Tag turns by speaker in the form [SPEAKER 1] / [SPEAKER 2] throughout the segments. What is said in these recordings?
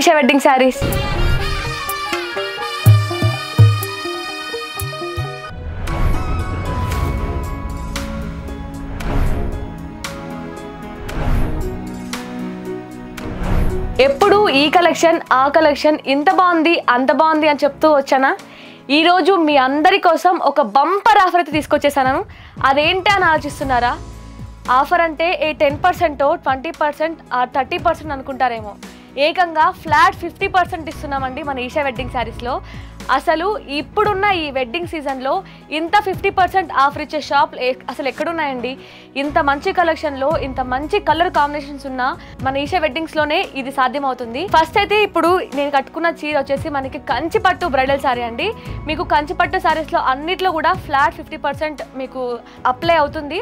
[SPEAKER 1] Isha wedding saris. ఎప్పుడు ఈ collection ఆ కలెక్షన్ ఇంత బాగుంది అంత బాగుంది అని చెప్తూ వచ్చానా? ఈరోజు మీ అందరి కోసం ఒక బంపర్ ఆఫర్ అయితే తీసుకొచ్చేసాను. అదేంటి అని ఆలోచిస్తున్నారా? ఆఫర్ అంటే 10%, 20%, 30% అనుకుంటారేమో. ఏకంగా ఫ్లాట్ 50% ఇస్తున్నామండి మన ఈషా వెడ్డింగ్ శారీస్లో. అసలు ఇప్పుడున్న ఈ వెడ్డింగ్ సీజన్లో ఇంత 50% ఆఫర్ ఇచ్చే షాప్ అసలు ఎక్కడున్నాయండి? ఇంత మంచి కలెక్షన్లో ఇంత మంచి కలర్ కాంబినేషన్స్ ఉన్న మన ఈషా వెడ్డింగ్స్లోనే ఇది సాధ్యమవుతుంది. ఫస్ట్ అయితే ఇప్పుడు నేను కట్టుకున్న చీర వచ్చేసి మనకి కంచిపట్టు బ్రైడల్ శారీ అండి. మీకు కంచిపట్టు శారీస్లో అన్నిట్లో కూడా ఫ్లాట్ 50% మీకు అప్లై అవుతుంది.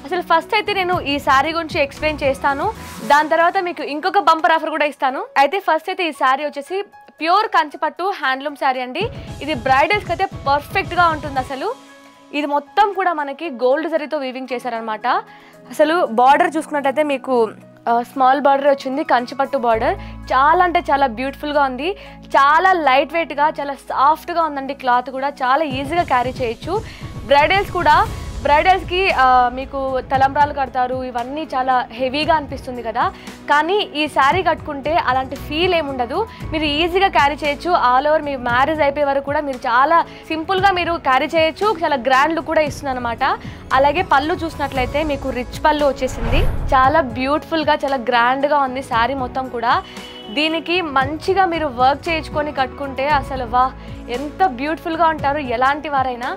[SPEAKER 1] అసలు ఫస్ట్ అయితే నేను ఈ శారీ గురించి ఎక్స్ప్లెయిన్ చేస్తాను. దాని తర్వాత మీకు ఇంకొక బంపర్ ఆఫర్ కూడా ఇస్తాను. అయితే ఫస్ట్ అయితే ఈ శారీ వచ్చేసి ప్యూర్ కంచిపట్టు హ్యాండ్లూమ్ శారీ అండి. ఇది బ్రైడల్స్కి అయితే పర్ఫెక్ట్గా ఉంటుంది. అసలు ఇది మొత్తం కూడా మనకి గోల్డ్ జరీతో వీవింగ్ చేశారనమాట. అసలు బార్డర్ చూసుకున్నట్టయితే మీకు స్మాల్ బార్డర్ వచ్చింది, కంచిపట్టు బార్డర్. చాలా అంటే చాలా బ్యూటిఫుల్గా ఉంది. చాలా లైట్ వెయిట్గా చాలా సాఫ్ట్గా ఉందండి. క్లాత్ కూడా చాలా ఈజీగా క్యారీ చేయొచ్చు. బ్రైడల్స్కి మీకు తలంబ్రాలు కడతారు, ఇవన్నీ చాలా హెవీగా అనిపిస్తుంది కదా. కానీ ఈ శారీ కట్టుకుంటే అలాంటి ఫీల్ ఏముండదు. మీరు ఈజీగా క్యారీ చేయొచ్చు. ఆల్ ఓవర్ మీ మ్యారేజ్ అయిపోయే వరకు కూడా మీరు చాలా సింపుల్గా మీరు క్యారీ చేయొచ్చు. చాలా గ్రాండ్ లుక్ కూడా ఇస్తుంది అనమాట. అలాగే పళ్ళు చూసినట్లయితే మీకు రిచ్ పళ్ళు వచ్చేసింది. చాలా బ్యూటిఫుల్గా చాలా గ్రాండ్గా ఉంది శారీ మొత్తం కూడా. దీనికి మంచిగా మీరు వర్క్ చేయించుకొని కట్టుకుంటే అసలు వా ఎంత బ్యూటిఫుల్గా ఉంటారు ఎలాంటి వారైనా.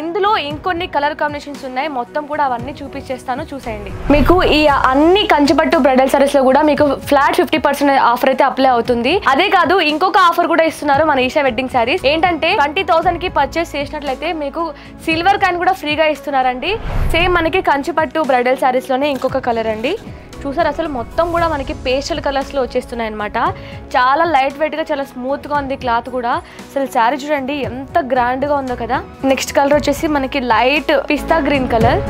[SPEAKER 1] ఇందులో ఇంకొన్ని కలర్ కాంబినేషన్స్ ఉన్నాయి, మొత్తం కూడా అవన్నీ చూపించేస్తాను, చూసేయండి. మీకు ఈ అన్ని కంచిపట్టు బ్రైడల్ సారీస్లో కూడా మీకు ఫ్లాట్ 50% ఆఫర్ అయితే అప్లై అవుతుంది. అదే కాదు ఇంకొక ఆఫర్ కూడా ఇస్తున్నారు మన ఈషా వెడ్డింగ్ శారీస్. ఏంటంటే 20,000కి పర్చేస్ చేసినట్లయితే మీకు సిల్వర్ కాయిన్ కూడా ఫ్రీగా ఇస్తున్నారండి. సేమ్ మనకి కంచిపట్టు బ్రైడల్ శారీస్లోనే ఇంకొక కలర్ అండి. చూసారు అసలు మొత్తం కూడా మనకి పేస్టల్ కలర్స్లో వచ్చేస్తున్నాయి అనమాట. చాలా లైట్ వెయిట్గా చాలా స్మూత్గా ఉంది క్లాత్ కూడా. అసలు శారీ చూడండి ఎంత గ్రాండ్గా ఉందో కదా. నెక్స్ట్ కలర్ వచ్చేసి మనకి లైట్ పిస్తా గ్రీన్ కలర్.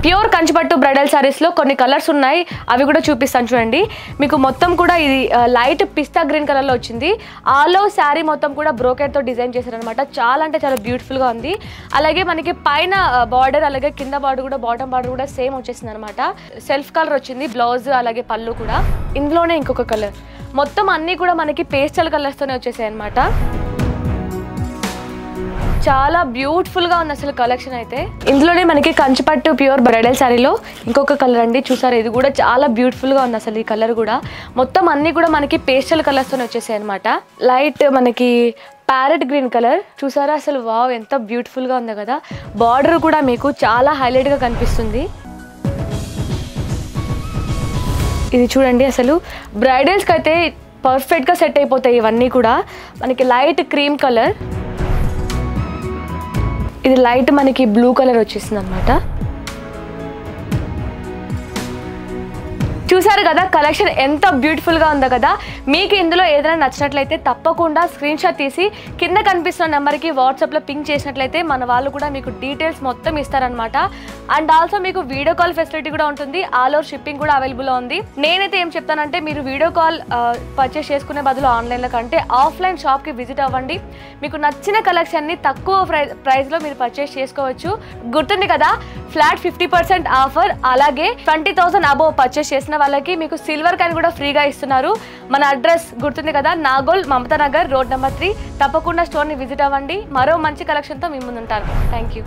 [SPEAKER 1] ప్యూర్ కంచిపట్టు బ్రైడల్ శారీస్లో కొన్ని కలర్స్ ఉన్నాయి, అవి కూడా చూపిస్తాను చూడండి. మీకు మొత్తం కూడా ఇది లైట్ పిస్తా గ్రీన్ కలర్లో వచ్చింది. ఆల్ ఓవర్ శారీ మొత్తం కూడా బ్రోకెట్తో డిజైన్ చేశారనమాట. చాలా అంటే చాలా బ్యూటిఫుల్గా ఉంది. అలాగే మనకి పైన బార్డర్ అలాగే కింద బార్డర్ కూడా బాటమ్ బార్డర్ కూడా సేమ్ వచ్చేసింది అనమాట. సెల్ఫ్ కలర్ వచ్చింది బ్లౌజ్ అలాగే పళ్ళు కూడా. ఇందులోనే ఇంకొక కలర్. మొత్తం అన్నీ కూడా మనకి పేస్టల్ కలర్స్తోనే వచ్చేసాయి అనమాట. చాలా బ్యూటిఫుల్గా ఉంది అసలు కలెక్షన్ అయితే. ఇందులోనే మనకి కంచిపట్టు ప్యూర్ బ్రైడల్ శారీలో ఇంకొక కలర్ అండి. చూసారు ఇది కూడా చాలా బ్యూటిఫుల్గా ఉంది అసలు ఈ కలర్ కూడా. మొత్తం అన్నీ కూడా మనకి పేస్టల్ కలర్స్తోనే వచ్చేసాయి అనమాట. లైట్ మనకి ప్యారెట్ గ్రీన్ కలర్ చూసారా అసలు వావ్ ఎంత బ్యూటిఫుల్గా ఉందో కదా. బార్డర్ కూడా మీకు చాలా హైలైట్గా కనిపిస్తుంది. ఇది చూడండి అసలు బ్రైడల్స్కి అయితే పర్ఫెక్ట్గా సెట్ అయిపోతాయి ఇవన్నీ కూడా. మనకి లైట్ క్రీమ్ కలర్, ఇది లైట్ మనకి బ్లూ కలర్ వచ్చేసింది అనమాట. చూసారు కదా కలెక్షన్ ఎంత బ్యూటిఫుల్గా ఉందో కదా. మీకు ఇందులో ఏదైనా నచ్చినట్లయితే తప్పకుండా స్క్రీన్ షాట్ తీసి కింద కనిపిస్తున్న నెంబర్కి వాట్సాప్లో పింక్ చేసినట్లయితే మన వాళ్ళు కూడా మీకు డీటెయిల్స్ మొత్తం ఇస్తారనమాట. అండ్ ఆల్సో మీకు వీడియో కాల్ ఫెసిలిటీ కూడా ఉంటుంది. ఆల్ ఓవర్ షిప్పింగ్ కూడా అవైలబుల్ ఉంది. నేనైతే ఏం చెప్తానంటే మీరు వీడియో కాల్ పర్చేస్ చేసుకునే బదులు ఆన్లైన్లో కంటే ఆఫ్లైన్ షాప్కి విజిట్ అవ్వండి. మీకు నచ్చిన కలెక్షన్ని తక్కువ ప్రైస్లో మీరు పర్చేస్ చేసుకోవచ్చు. గుర్తుంది కదా ఫ్లాట్ 50% ఆఫర్. అలాగే 20,000 అబోవ్ పర్చేస్ చేసిన వాళ్ళకి మీకు సిల్వర్ కాయిన్ కూడా ఫ్రీగా ఇస్తున్నారు. మన అడ్రస్ గుర్తుంది కదా, నాగోల్ మమతా నగర్ రోడ్ నెంబర్ 3. తప్పకుండా స్టోర్ని విజిట్ అవ్వండి. మరో మంచి కలెక్షన్తో మీ ముందు ఉంటాను. Thank you.